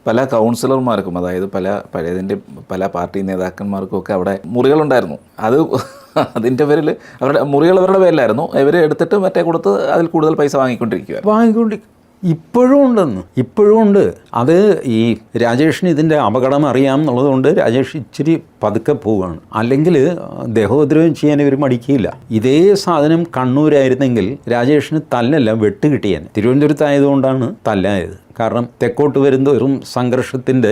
പല കൗൺസിലർമാർക്കും, അതായത് പല പാർട്ടി നേതാക്കന്മാർക്കും ഒക്കെ അവിടെ മുറികളുണ്ടായിരുന്നു. അതിൻ്റെ പേരിൽ അവരുടെ പേരിലായിരുന്നു. ഇവർ എടുത്തിട്ട് മറ്റേ കൊടുത്ത് അതിൽ കൂടുതൽ പൈസ വാങ്ങിക്കൊണ്ടിരിക്കുക. ഇപ്പോഴും ഉണ്ട്. അത് ഈ രാജേഷിന് ഇതിൻ്റെ അപകടം അറിയാം എന്നുള്ളതുകൊണ്ട് രാജേഷ് ഇച്ചിരി പതുക്കെ പോവുകയാണ്. അല്ലെങ്കിൽ ദേഹോപദ്രവം ചെയ്യാൻ ഇവർ മടിക്കില്ല. ഇതേ സാധനം കണ്ണൂരായിരുന്നെങ്കിൽ രാജേഷിന് തല്ലല്ല വെട്ട് കിട്ടിയാൻ. തിരുവനന്തപുരത്തായതുകൊണ്ടാണ് തല്ലായത്. കാരണം തെക്കോട്ട് വരുന്നവരും സംഘർഷത്തിൻ്റെ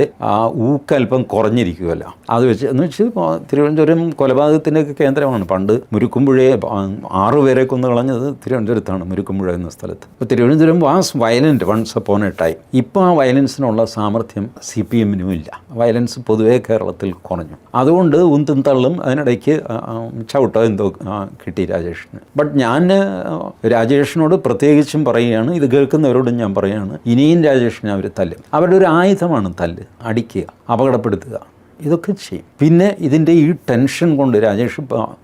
ഊക്കൽപ്പം കുറഞ്ഞിരിക്കുമല്ലോ. അത് എന്ന് വെച്ച് തിരുവനന്തപുരം കൊലപാതകത്തിൻ്റെയൊക്കെ കേന്ദ്രമാണ്. പണ്ട് മുരുക്കുമ്പുഴയെ 6 പേരെ കൊന്നു കളഞ്ഞത് തിരുവനന്തപുരത്താണ്, മുരുക്കുമ്പുഴ എന്ന സ്ഥലത്ത്. അപ്പോൾ Thiruvananthapuram was violent once upon a time. ഇപ്പോൾ ആ വയലൻസിനുള്ള സാമർഥ്യം CPM-നും ഇല്ല. വയലൻസ് പൊതുവേ കേരളത്തിൽ കുറഞ്ഞു. അതുകൊണ്ട് ഉന്തും തള്ളും, അതിനിടയ്ക്ക് ചവിട്ടോ എന്തോ കിട്ടി രാജേഷിന്. ബട്ട് ഞാൻ രാജേഷിനോട് പ്രത്യേകിച്ചും പറയുകയാണ്, ഇത് കേൾക്കുന്നവരോടും ഞാൻ പറയുകയാണ്, ഇനിയും രാജേഷിനെ അവർ തല്ലും. അവരുടെ ഒരു ആയുധമാണ് തല്ല്, അടിക്കുക, അപകടപ്പെടുത്തുക, ഇതൊക്കെ ചെയ്യും. പിന്നെ ഇതിൻ്റെ ഈ ടെൻഷൻ കൊണ്ട് രാജേഷ്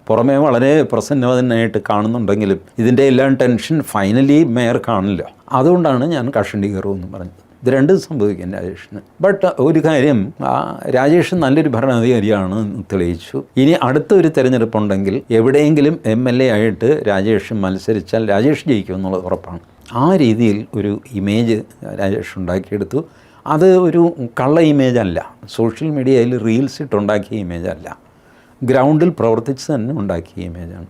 പുറമേ വളരെ പ്രസന്നവതനായിട്ട് കാണുന്നുണ്ടെങ്കിലും ഇതിൻ്റെ എല്ലാം ടെൻഷൻ ഫൈനലി മേയർ കാണില്ല. അതുകൊണ്ടാണ് ഞാൻ കഷണ്ടി കയറുമെന്ന് പറഞ്ഞത്. ഇത് രണ്ടും സംഭവിക്കും രാജേഷിന്. ബട്ട് ഒരു കാര്യം, രാജേഷ് നല്ലൊരു ഭരണാധികാരിയാണ് തെളിയിച്ചു. ഇനി അടുത്തൊരു തിരഞ്ഞെടുപ്പുണ്ടെങ്കിൽ എവിടെയെങ്കിലും MLA ആയിട്ട് രാജേഷ് മത്സരിച്ചാൽ രാജേഷ് ജയിക്കുമെന്നുള്ളത് ഉറപ്പാണ്. ആ രീതിയിൽ ഒരു ഇമേജ് രാജേഷ് ഉണ്ടാക്കിയെടുത്തു. അത് ഒരു കള്ള ഇമേജ് അല്ല, സോഷ്യൽ മീഡിയയിൽ റീൽസ് ഇട്ടുണ്ടാക്കിയ ഇമേജ് അല്ല, ഗ്രൗണ്ടിൽ പ്രവർത്തിച്ച് തന്നെ ഉണ്ടാക്കിയ ഇമേജാണ്.